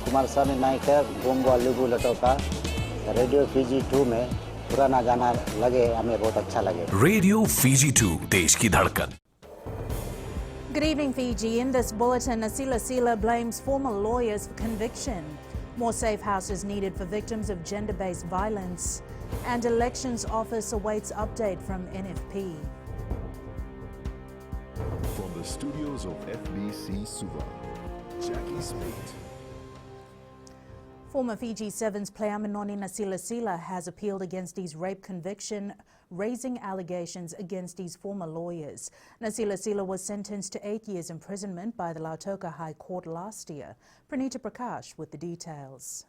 कुमार स्वामी नायक गोंगो लुगु लटोका radio Fiji 2 में पुराना गाना लगे हमें बहुत अच्छा लगे। रेडियो फीजी 2 देश की धड़कन। Good evening, Fiji. In this bulletin, Nasila Sila blames former lawyers for conviction. More safe houses needed for victims of gender-based violence. And Elections Office awaits update from NFP. From the studios of FBC Suva, Jackie Spate. Former Fiji Sevens player Manoni Nasila Sila has appealed against his rape conviction, raising allegations against his former lawyers. Nasila Sila was sentenced to 8 years imprisonment by the Lautoka High Court last year. Pranita Prakash with the details.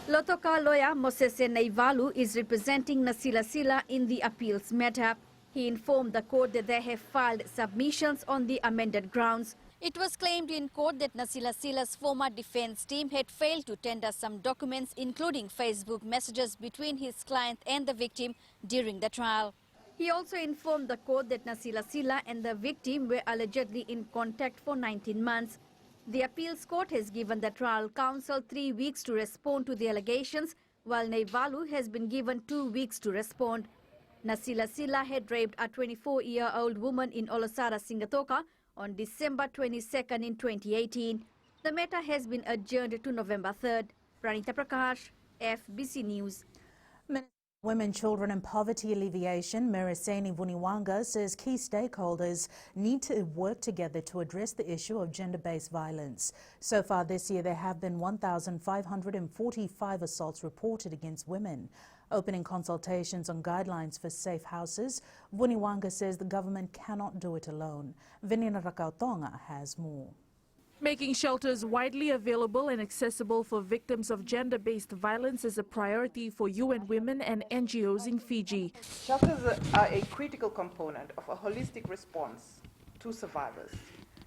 Lautoka lawyer Mosese Naivalu is representing Nasila Sila in the appeals matter. He informed the court that they have filed submissions on the amended grounds. It was claimed in court that Nasila Sila's former defense team had failed to tender some documents, including Facebook messages between his client and the victim during the trial. He also informed the court that Nasila Sila and the victim were allegedly in contact for 19 months. The appeals court has given the trial counsel 3 weeks to respond to the allegations, while Naivalu has been given 2 weeks to respond. Nasila Sila had raped a 24-year-old woman in Olosara, Singatoka on December 22nd in 2018. The matter has been adjourned to November 3rd. Pranita Prakash, FBC News. Women, Children and Poverty Alleviation, Mereseni Vuniwanga, says key stakeholders need to work together to address the issue of gender-based violence. So far this year, there have been 1,545 assaults reported against women. Opening consultations on guidelines for safe houses, Vuniwanga says the government cannot do it alone. Vinina Rakautonga has more. Making shelters widely available and accessible for victims of gender-based violence is a priority for UN Women and NGOs in Fiji. Shelters are a critical component of a holistic response to survivors.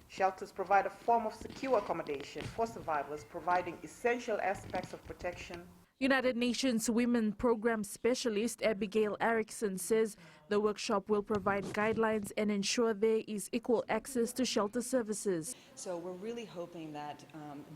Shelters provide a form of secure accommodation for survivors, providing essential aspects of protection. United Nations Women Program Specialist Abigail Erickson says the workshop will provide guidelines and ensure there is equal access to shelter services. So we're really hoping that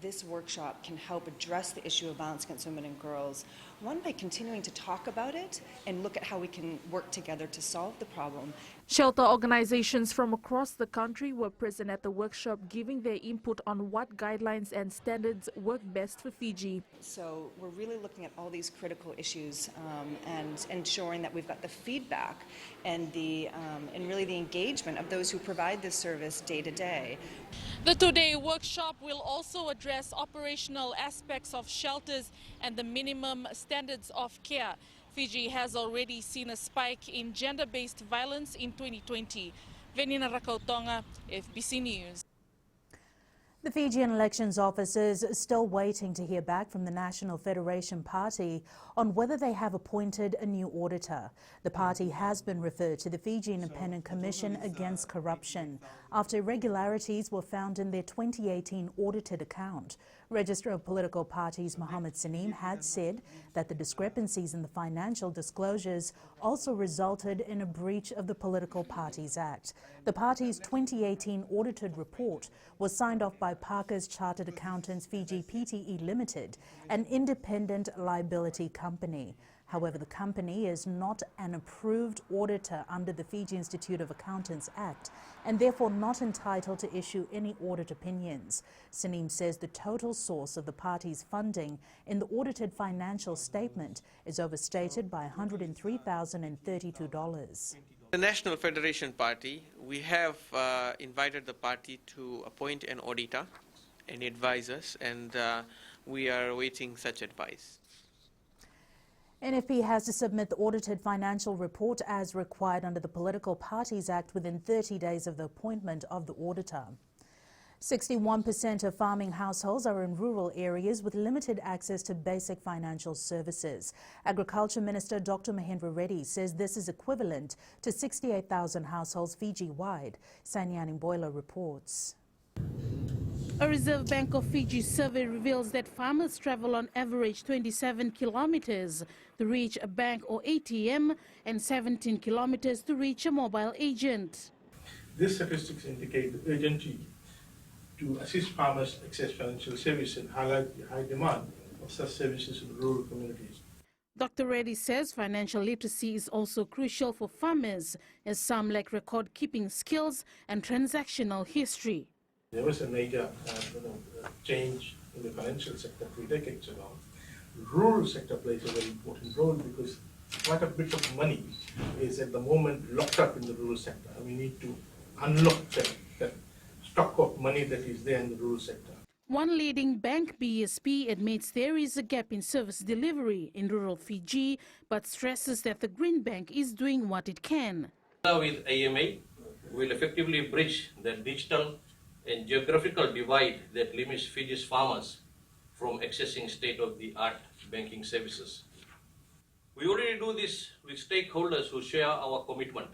this workshop can help address the issue of violence against women and girls, one, by continuing to talk about it and look at how we can work together to solve the problem. Shelter organizations from across the country were present at the workshop, giving their input on what guidelines and standards work best for Fiji. So we're really looking at all these critical issues and ensuring that we've got the feedback and really the engagement of those who provide this service day to day. The two-day workshop will also address operational aspects of shelters and the minimum standards of care. Fiji has already seen a spike in gender-based violence in 2020. Venina Rakautonga, FBC News. The Fijian Elections Office is still waiting to hear back from the National Federation Party on whether they have appointed a new auditor. The party has been referred to the Fiji Independent Commission Against Corruption after irregularities were found in their 2018 audited account. Registrar of Political Parties Mohammed Saneem had said that the discrepancies in the financial disclosures also resulted in a breach of the Political Parties Act. The party's 2018 audited report was signed off by Parker's Chartered Accountants Fiji Pte Limited, an independent liability company. However, the company is not an approved auditor under the Fiji Institute of Accountants Act and therefore not entitled to issue any audit opinions. Saneem says the total source of the party's funding in the audited financial statement is overstated by $103,032. The National Federation Party, we have invited the party to appoint an auditor and advisors, and we are awaiting such advice. NFP has to submit the audited financial report as required under the Political Parties Act within 30 days of the appointment of the auditor. 61% of farming households are in rural areas with limited access to basic financial services. Agriculture Minister Dr. Mahendra Reddy says this is equivalent to 68,000 households Fiji-wide. Sanyani Boiler reports. A Reserve Bank of Fiji survey reveals that farmers travel on average 27 kilometers to reach a bank or ATM and 17 kilometers to reach a mobile agent. These statistics indicate the urgency to assist farmers access financial services and highlight the high demand of such services in rural communities. Dr. Reddy says financial literacy is also crucial for farmers, as some lack record-keeping skills and transactional history. There was a major change in the financial sector 3 decades ago. The rural sector plays a very important role because quite a bit of money is at the moment locked up in the rural sector, and we need to unlock that stock of money that is there in the rural sector. One leading bank, BSP, admits there is a gap in service delivery in rural Fiji, but stresses that the Green Bank is doing what it can. Now with AMA, we'll effectively bridge the digital and geographical divide that limits Fiji's farmers from accessing state-of-the-art banking services. We already do this with stakeholders who share our commitment.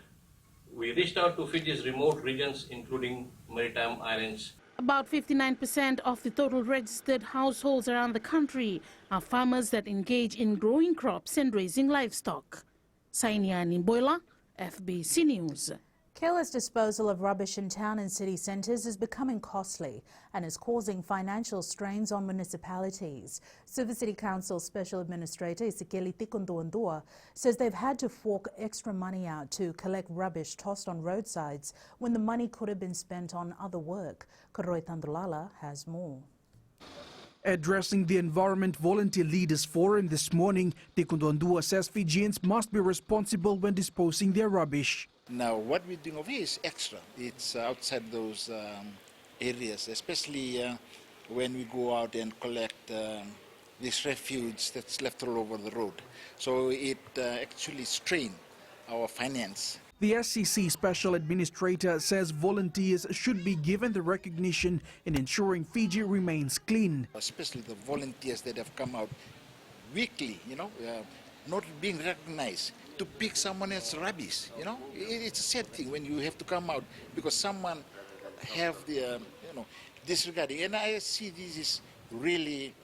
We reached out to Fiji's remote regions, including maritime islands. About 59% of the total registered households around the country are farmers that engage in growing crops and raising livestock. Sainiani Boila, FBC News. Careless disposal of rubbish in town and city centres is becoming costly and is causing financial strains on municipalities. Suva City Council Special Administrator Isikeli Tikunduandua says they've had to fork extra money out to collect rubbish tossed on roadsides when the money could have been spent on other work. Koroi Tandulala has more. Addressing the Environment Volunteer Leaders Forum this morning, Tikunduandua says Fijians must be responsible when disposing their rubbish. Now, what we're doing over here is extra. It's outside those areas, especially when we go out and collect this refuse that's left all over the road. So it actually strains our finance. The SCC Special Administrator says volunteers should be given the recognition in ensuring Fiji remains clean. Especially the volunteers that have come out weekly, not being recognized to pick someone else's rubbish. It's a sad thing when you have to come out because someone have the, disregarding. And I see this is really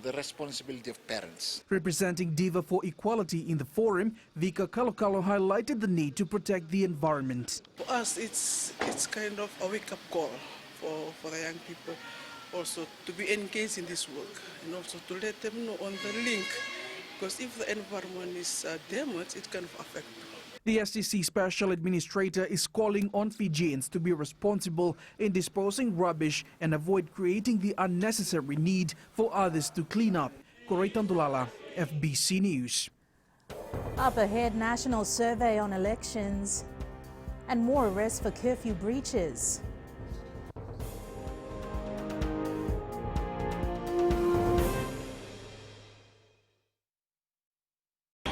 the responsibility of parents. Representing Diva for Equality in the forum, Vika Kalokalo highlighted the need to protect the environment. For us, it's kind of a wake-up call for the young people also to be engaged in this work and also to let them know on the link, because if the environment is damaged, it can affect them. The SCC Special Administrator is calling on Fijians to be responsible in disposing rubbish and avoid creating the unnecessary need for others to clean up. Koroi Tandulala, FBC News. Up ahead, national survey on elections and more arrests for curfew breaches.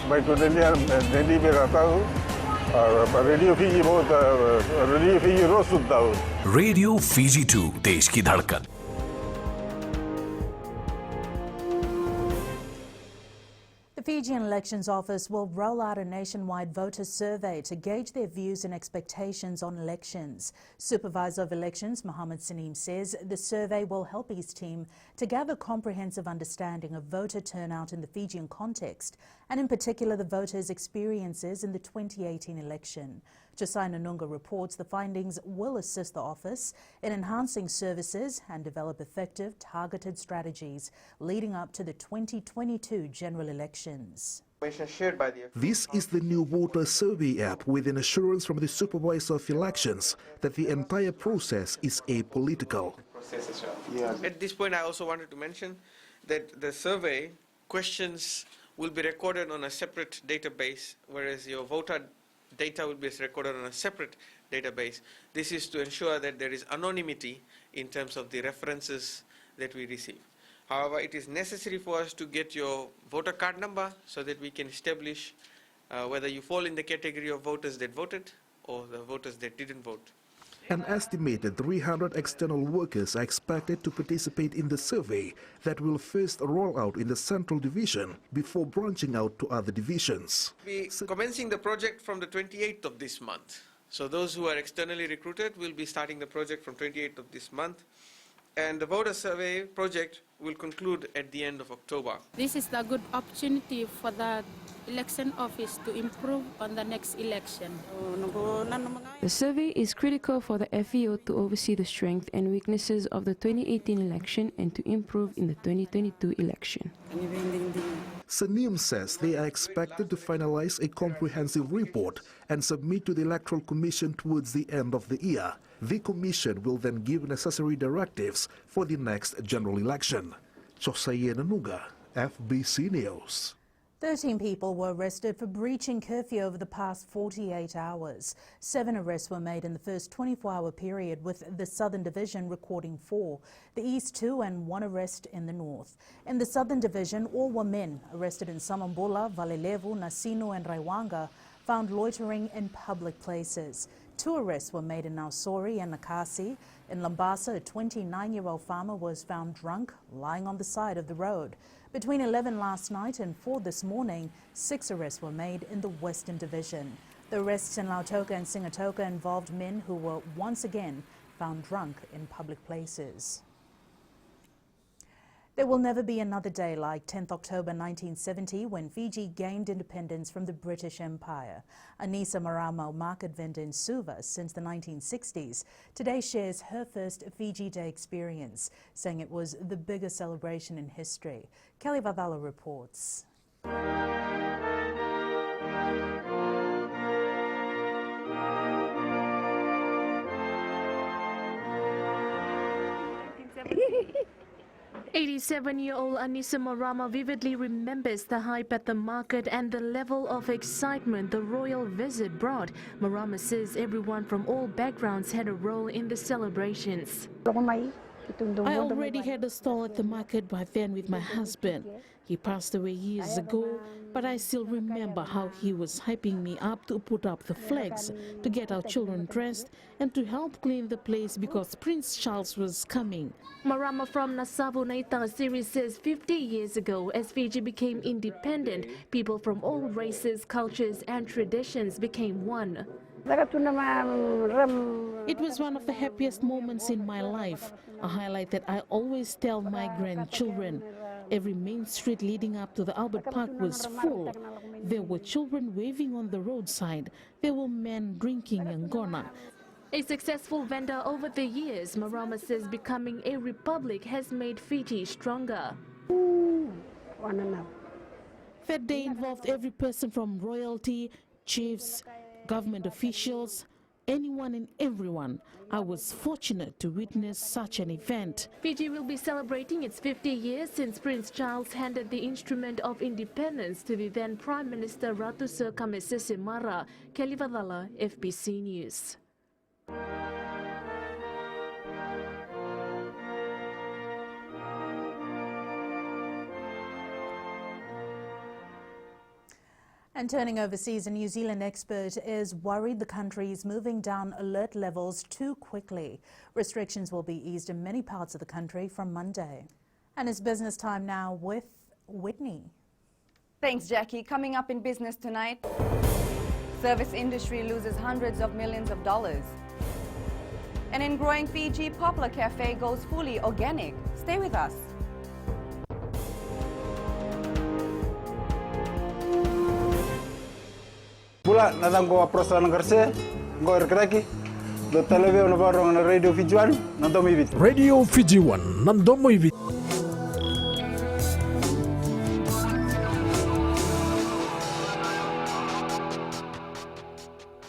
मैं तो दिल्ली में रहता हूँ और radio Fiji रोज सुनता हूँ. Radio Fiji 2 देश की धड़कन. The Fijian Elections Office will roll out a nationwide voter survey to gauge their views and expectations on elections. Supervisor of Elections Mohammed Saneem says the survey will help his team to gather comprehensive understanding of voter turnout in the Fijian context, and in particular the voters' experiences in the 2018 election. Josiah Nunga reports the findings will assist the office in enhancing services and develop effective, targeted strategies leading up to the 2022 general elections. This is the new voter survey app with an assurance from the Supervisor of Elections that the entire process is apolitical. At this point, I also wanted to mention that the survey questions will be recorded on a separate database, whereas your voter data will be recorded on a separate database. This is to ensure that there is anonymity in terms of the references that we receive. However, it is necessary for us to get your voter card number so that we can establish whether you fall in the category of voters that voted or the voters that didn't vote. An estimated 300 external workers are expected to participate in the survey that will first roll out in the Central Division before branching out to other divisions. We are commencing the project from the 28th of this month. So those who are externally recruited will be starting the project from 28th of this month. and the voter survey project will conclude at the end of October. This is a good opportunity for the election office to improve on the next election. The survey is critical for the FEO to oversee the strengths and weaknesses of the 2018 election and to improve in the 2022 election. Sanim says they are expected to finalize a comprehensive report and submit to the Electoral Commission towards the end of the year. The Commission will then give necessary directives for the next general election. Chosaye Nanuga, FBC News. 13 people were arrested for breaching curfew over the past 48 hours. 7 arrests were made in the first 24-hour period, with the Southern Division recording 4, the East 2 and 1 arrest in the North. In the Southern Division, all were men arrested in Samambola, Valelevu, Nasino and Raiwanga, found loitering in public places. 2 arrests were made in Nausori and Nakasi. In Lambasa, a 29-year-old farmer was found drunk, lying on the side of the road. Between 11 last night and 4 this morning, 6 arrests were made in the Western Division. The arrests in Lautoka and Singatoka involved men who were once again found drunk in public places. There will never be another day like 10th October 1970 when Fiji gained independence from the British Empire. Anissa Marama, market vendor in Suva since the 1960s, today shares her first Fiji Day experience, saying it was the biggest celebration in history. Kelly Vadala reports. '87-year-old Anissa Marama vividly remembers the hype at the market and the level of excitement the royal visit brought. Marama says everyone from all backgrounds had a role in the celebrations. I already had a stall at the market by then with my husband. He passed away years ago, but I still remember how he was hyping me up to put up the flags, to get our children dressed, and to help clean the place because Prince Charles was coming. Marama from Nasavu Naitang series says 50 years ago, as Fiji became independent, people from all races, cultures and traditions became one. It was one of the happiest moments in my life, a highlight that I always tell my grandchildren. Every main street leading up to the Albert Park was full. There were children waving on the roadside. There were men drinking Angona. A successful vendor over the years, Marama says becoming a republic has made Fiji stronger. That day involved every person from royalty, chiefs, government officials, anyone and everyone. I was fortunate to witness such an event. Fiji will be celebrating its 50 years since Prince Charles handed the instrument of independence to the then Prime Minister Ratu Sir Kamesese Mara. Kelly Vadala, FBC News. And turning overseas, a New Zealand expert is worried the country is moving down alert levels too quickly. Restrictions will be eased in many parts of the country from Monday. And it's business time now with Whitney. Thanks, Jackie. Coming up in business tonight, service industry loses hundreds of millions of dollars. And in growing Fiji, Poplar Cafe goes fully organic. Stay with us. Pula nadang ko aprosan ngarse go erkraki do televizyon na barong na Radio Fiji 1 nandomo ibit. Radio Fiji 1 nandomo ibit.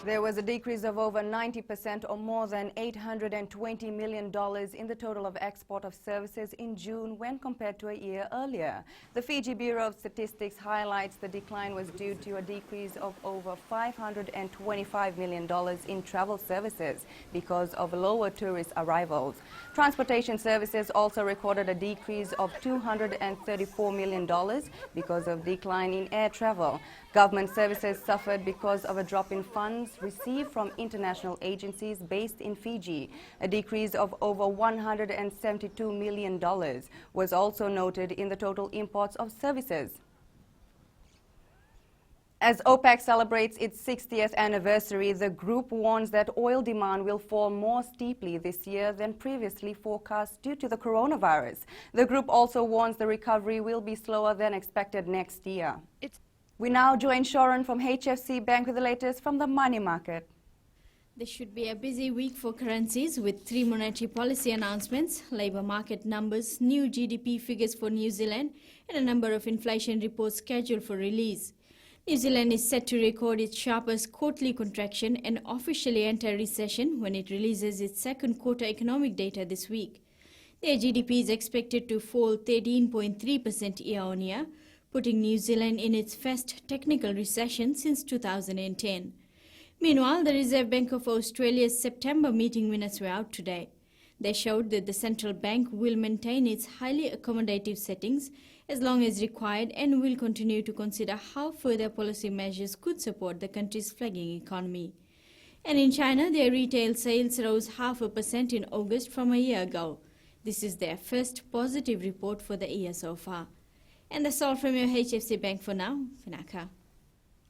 There was a decrease of over 90% or more than $820 million in the total of export of services in June when compared to a year earlier. The Fiji Bureau of Statistics highlights the decline was due to a decrease of over $525 million in travel services because of lower tourist arrivals. Transportation services also recorded a decrease of $234 million because of decline in air travel. Government services suffered because of a drop in funds received from international agencies based in Fiji. A decrease of over $172 million was also noted in the total imports of services. As OPEC celebrates its 60th anniversary, the group warns that oil demand will fall more steeply this year than previously forecast due to the coronavirus. The group also warns the recovery will be slower than expected next year. We now join Sharon from HFC Bank with the latest from the money market. This should be a busy week for currencies with 3 monetary policy announcements, labour market numbers, new GDP figures for New Zealand, and a number of inflation reports scheduled for release. New Zealand is set to record its sharpest quarterly contraction and officially enter recession when it releases its second quarter economic data this week. Their GDP is expected to fall 13.3% year-on-year, putting New Zealand in its first technical recession since 2010. Meanwhile, the Reserve Bank of Australia's September meeting minutes were out today. They showed that the central bank will maintain its highly accommodative settings as long as required and will continue to consider how further policy measures could support the country's flagging economy. And in China, their retail sales rose 0.5% in August from a year ago. This is their first positive report for the year so far. And that's all from your HFC Bank for now. Finaka.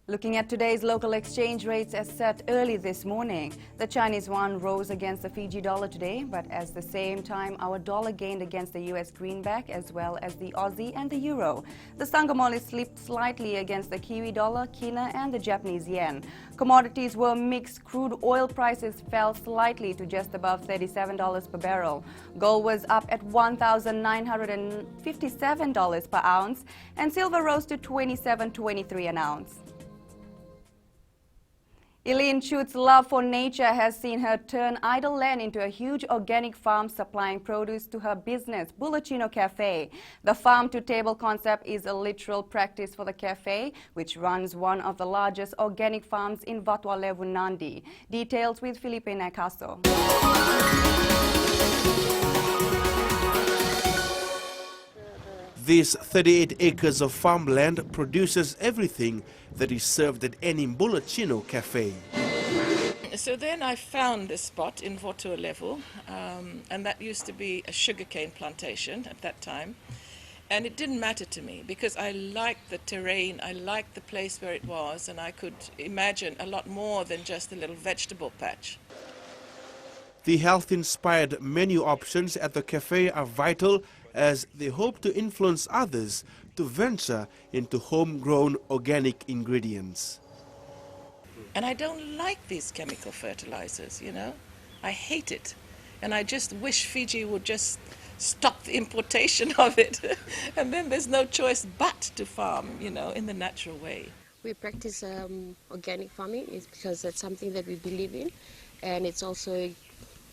Looking at today's local exchange rates as set early this morning, the Chinese yuan rose against the Fiji dollar today, but at the same time our dollar gained against the US greenback as well as the Aussie and the euro. The Sangomoli slipped slightly against the Kiwi dollar, Kina and the Japanese yen. Commodities were mixed. Crude oil prices fell slightly to just above $37 per barrel. Gold was up at $1,957 per ounce and silver rose to $27.23 an ounce. Eileen Chut's love for nature has seen her turn idle land into a huge organic farm supplying produce to her business, Bulacino Cafe. The farm-to-table concept is a literal practice for the cafe, which runs one of the largest organic farms in Vatualevu, Nandi. Details with Felipe Nacaso. This 38 acres of farmland produces everything that is served at any Bulacino cafe. So then I found this spot in Vatualevu, and that used to be a sugarcane plantation at that time. And it didn't matter to me because I liked the terrain, I liked the place where it was, and I could imagine a lot more than just a little vegetable patch. The health-inspired menu options at the cafe are vital as they hope to influence others to venture into homegrown organic ingredients. And I don't like these chemical fertilizers, you know. I hate it. And I just wish Fiji would just stop the importation of it. And then there's no choice but to farm, you know, in the natural way. We practice organic farming because that's something that we believe in. And it's also a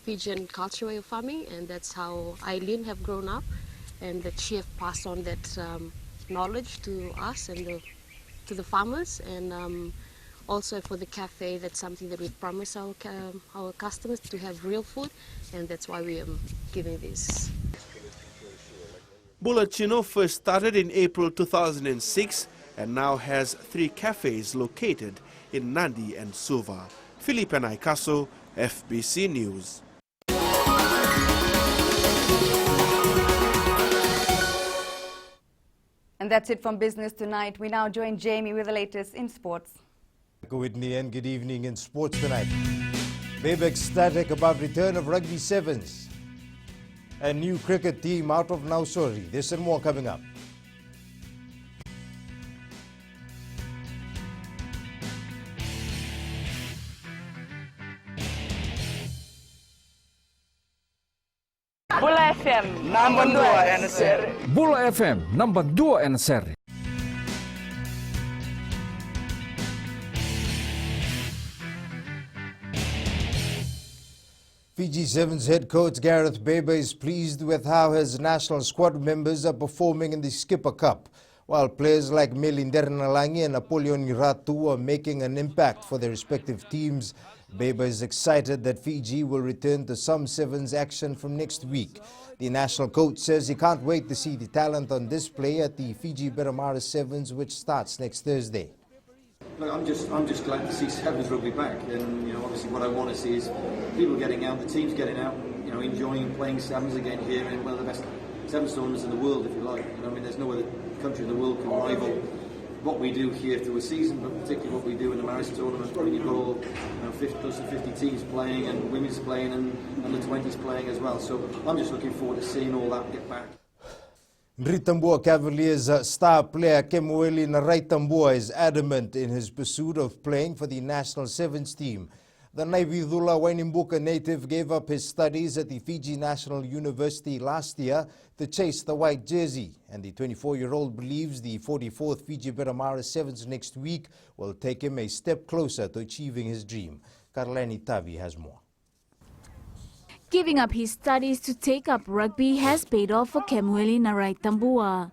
Fijian cultural way of farming, and that's how Eileen have grown up. And that she have passed on that knowledge to us and to the farmers, and also for the cafe, that's something that we promise our customers to have real food, and that's why we are giving this. Bulacino first started in April 2006 and now has 3 cafes located in Nandi and Suva. Felipe Nacaso, FBC News. And that's it from Business Tonight. We now join Jamie with the latest in sports. Whitney, and good evening in sports tonight. Babe ecstatic about return of rugby sevens. A new cricket team out of Nausori. This and more coming up. Bula FM number 2 NSR. Bula FM number 2 NSR. Fiji Sevens head coach Gareth Baber is pleased with how his national squad members are performing in the Skipper Cup, while players like Melinda Nalangi and Napoleon Ratu are making an impact for their respective teams. Baber is excited that Fiji will return to some sevens action from next week. The national coach says he can't wait to see the talent on display at the Fiji Beramara Sevens, which starts next Thursday. Look, I'm just glad to see sevens rugby back, and you know, obviously what I want to see is people getting out, the teams getting out, you know, enjoying playing sevens again here in one of the best sevens tournaments in the world, if you like. You know, I mean, there's no other country in the world can rival what we do here through a season, but particularly what we do in the Maris tournament, when you've got all 50 teams playing and women's playing and the 20s playing as well. So I'm just looking forward to seeing all that get back. Nritambua Cavaliers star player Kemueli Naraitambua is adamant in his pursuit of playing for the national sevens team. The Naivithula Wainimbuka native gave up his studies at the Fiji National University last year to chase the white jersey, and the 24-year-old believes the 44th Fiji Biramaris Sevens next week will take him a step closer to achieving his dream. Karlani Tavi has more. Giving up his studies to take up rugby has paid off for Kemueli Naraitambua.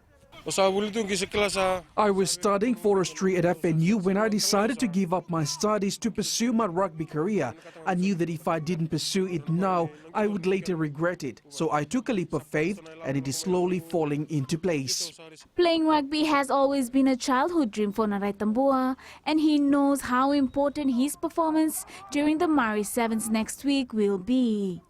I was studying forestry at FNU when I decided to give up my studies to pursue my rugby career. I knew that if I didn't pursue it now, I would later regret it. So I took a leap of faith, and it is slowly falling into place. Playing rugby has always been a childhood dream for Naraitambua, and he knows how important his performance during the Maris Sevens next week will be.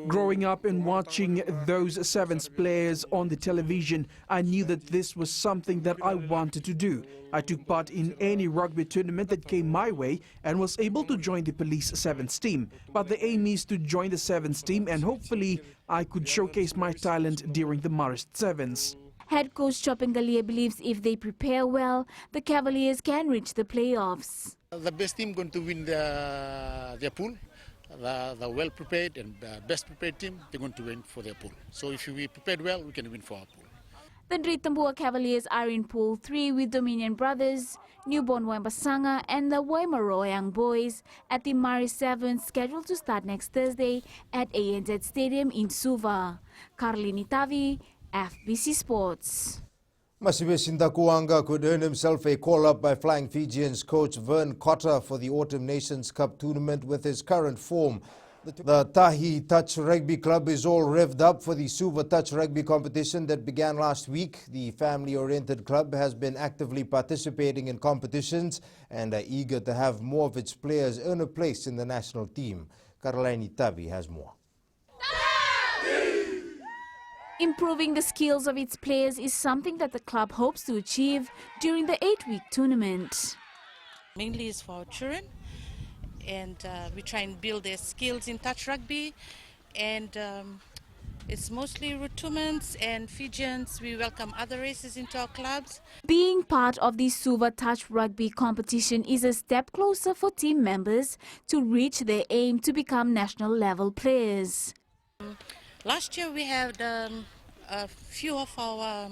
Growing up and watching those sevens players on the television, I knew that this was something that I wanted to do. I took part in any rugby tournament that came my way and was able to join the police sevens team. But the aim is to join the sevens team, and hopefully I could showcase my talent during the Maris Sevens. Head coach Chopingalia believes if they prepare well, the Cavaliers can reach the playoffs. The best team going to win their pool. The well-prepared and best prepared team, they're going to win for their pool. So if we prepared well, we can win for our pool. The Nritambua Cavaliers are in Pool 3 with Dominion Brothers, Newborn Wembasanga and the Waimaro Young Boys at the Maris Sevens, scheduled to start next Thursday at ANZ Stadium in Suva. Karlini Tavi, FBC Sports. Masibe Sindakuanga could earn himself a call-up by flying Fijians coach Vern Cotter for the Autumn Nations Cup tournament with his current form. The Tahi Touch Rugby Club is all revved up for the Suva Touch Rugby competition that began last week. The family-oriented club has been actively participating in competitions and are eager to have more of its players earn a place in the national team. Karolaini Tavi has more. Improving the skills of its players is something that the club hopes to achieve during the 8-week tournament. Mainly is for our children, and we try and build their skills in touch rugby, and it's mostly Rutumans and Fijians. We welcome other races into our clubs. Being part of the Suva Touch Rugby competition is a step closer for team members to reach their aim to become national level players. Last year we had a few of our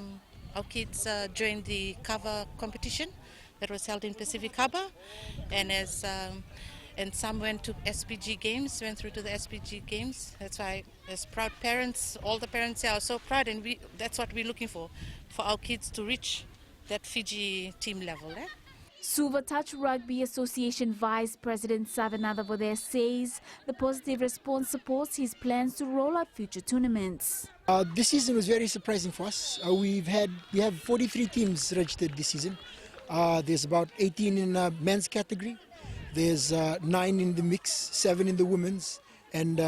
kids joined the cover competition that was held in Pacific Harbour, and some went to SPG games, went through to the SPG games. That's why, as proud parents, all the parents here are so proud, and that's what we're looking for our kids to reach that Fiji team level. Suva Touch Rugby Association Vice President Savanatha Vodea says the positive response supports his plans to roll out future tournaments. This season was very surprising for us. We have 43 teams registered this season. There's about 18 in the men's category. There's 9 in the mix, 7 in the women's, and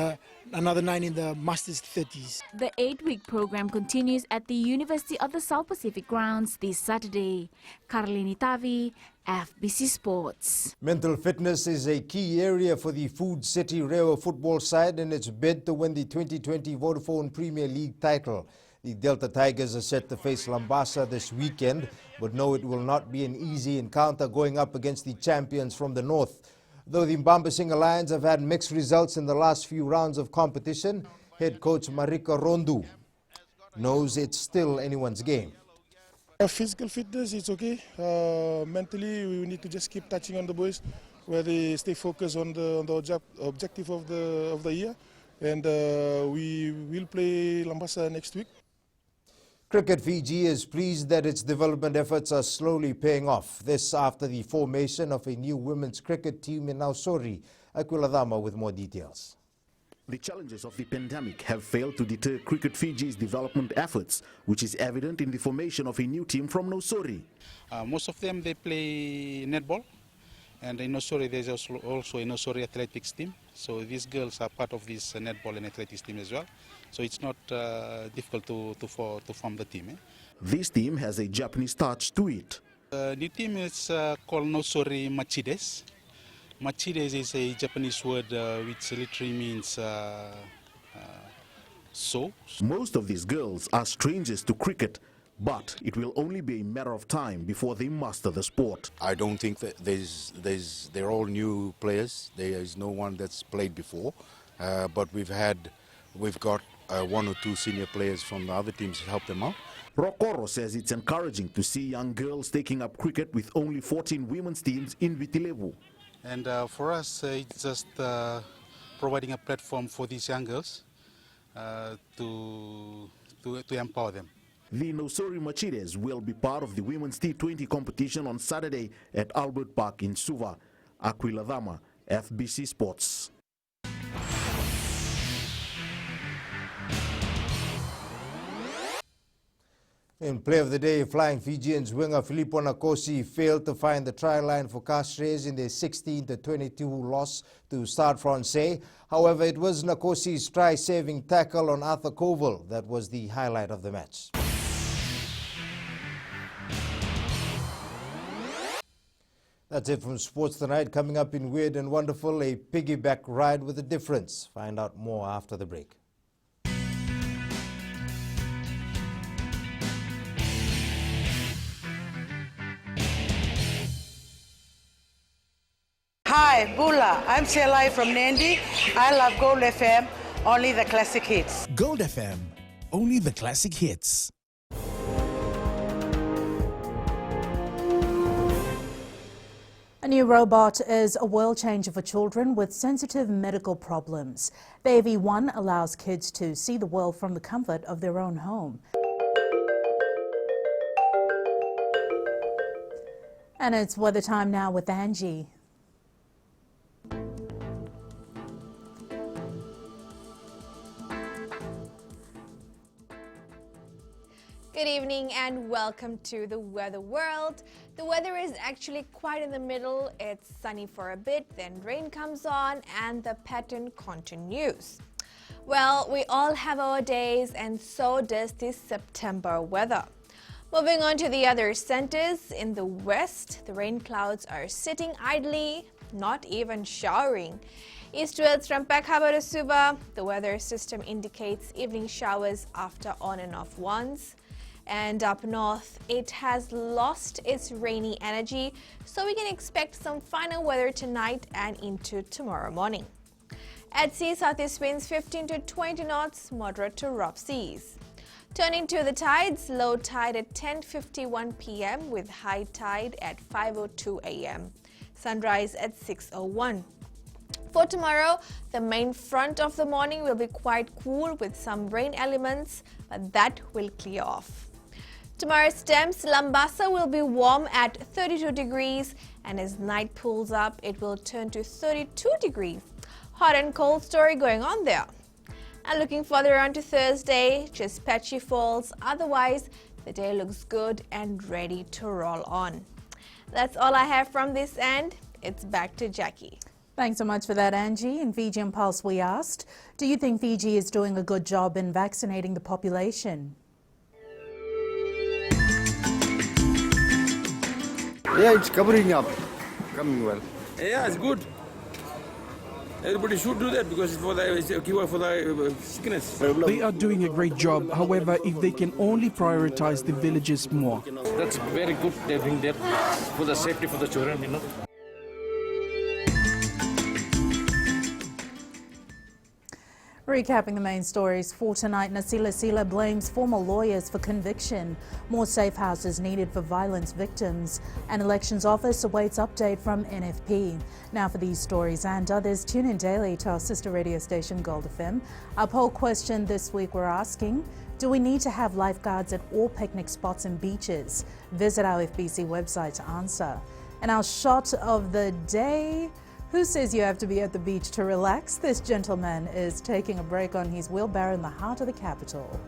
another 9 in the Masters 30s. The 8-week program continues at the University of the South Pacific grounds this Saturday. Karlini Tavi, FBC Sports. Mental fitness is a key area for the Food City Reo football side in its bid to win the 2020 Vodafone Premier League title. The Delta Tigers are set to face Lambasa this weekend, but no, it will not be an easy encounter going up against the champions from the north. Though the Mbambasing Lions have had mixed results in the last few rounds of competition, head coach Marika Rondu knows it's still anyone's game. Physical fitness, it's okay. Mentally, we need to just keep touching on the boys, where they stay focused on the objective of the year, and we will play Lambasa next week. Cricket Fiji is pleased that its development efforts are slowly paying off. This after the formation of a new women's cricket team in Nausori. Aquila with more details. The challenges of the pandemic have failed to deter Cricket Fiji's development efforts, which is evident in the formation of a new team from Nausori. Most of them, they play netball, And in Nosori, there's also a Nosori athletics team. So these girls are part of this netball and athletics team as well. So it's not difficult to form the team. This team has a Japanese touch to it. The team is called Nosori Machides. Machides is a Japanese word which literally means so. Most of these girls are strangers to cricket, but it will only be a matter of time before they master the sport. I don't think that they're all new players. There is no one that's played before, but we've got 1 or 2 senior players from the other teams to help them out. Rokoro says it's encouraging to see young girls taking up cricket with only 14 women's teams in Vitilevu. And for us, it's just providing a platform for these young girls to empower them. The Nosori Machides will be part of the women's T20 competition on Saturday at Albert Park in Suva. Aquila Dama, FBC Sports. In play of the day, flying Fijians winger Filippo Nakosi failed to find the try line for Castres in their 16-22 loss to Stade Francais. However, it was Nakosi's try-saving tackle on Arthur Koval that was the highlight of the match. That's it from Sports Tonight. Coming up in Weird and Wonderful, a piggyback ride with a difference. Find out more after the break. Hi, Bula. I'm Selai from Nandi. I love Gold FM, only the classic hits. Gold FM, only the classic hits. A new robot is a world changer for children with sensitive medical problems. The AV1 allows kids to see the world from the comfort of their own home. And it's weather time now with Angie. Good evening and welcome to the weather world. The weather is actually quite in the middle. It's sunny for a bit, then rain comes on and the pattern continues. Well, we all have our days and so does this September weather. Moving on to the other centers, in the west, the rain clouds are sitting idly, not even showering. Eastwards from Peck Harbour to Suva, the weather system indicates evening showers after on and off ones. And up north, it has lost its rainy energy, so we can expect some finer weather tonight and into tomorrow morning. At sea, southeast winds 15 to 20 knots, moderate to rough seas. Turning to the tides, low tide at 10:51 p.m. with high tide at 5:02 a.m. Sunrise at 6:01. For tomorrow, the main front of the morning will be quite cool with some rain elements, but that will clear off. Tomorrow's temps, Lambasa will be warm at 32 degrees, and as night pulls up, it will turn to 32 degrees. Hot and cold story going on there. And looking further on to Thursday, just patchy falls. Otherwise, the day looks good and ready to roll on. That's all I have from this end. It's back to Jackie. Thanks so much for that, Angie. In Fiji Pulse, we asked, do you think Fiji is doing a good job in vaccinating the population? Yeah, it's covering up, coming well. Yeah, it's good. Everybody should do that because it's a cure for the sickness. They are doing a great job. However, if they can only prioritize the villages more. That's very good. They're doing that for the safety for the children, you know. Recapping the main stories for tonight, Nasila Sila blames former lawyers for conviction. More safe houses needed for violence victims. An elections office awaits update from NFP. Now for these stories and others, tune in daily to our sister radio station Gold FM. Our poll question this week we're asking, do we need to have lifeguards at all picnic spots and beaches? Visit our FBC website to answer. And our shot of the day, who says you have to be at the beach to relax? This gentleman is taking a break on his wheelbarrow in the heart of the capital.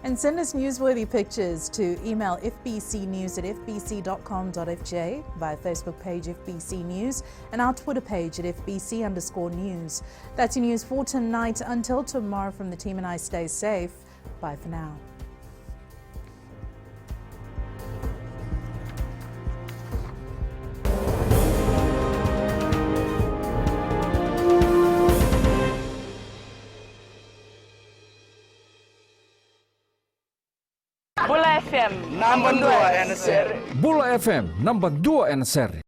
And send us newsworthy pictures to email fbcnews@fbc.com.fj, via Facebook page FBC News and our Twitter page at FBC_news. That's your news for tonight. Until tomorrow, from the team and I, stay safe. Bye for now. Bula FM number 2 NSR. Bula FM number 2 NSR.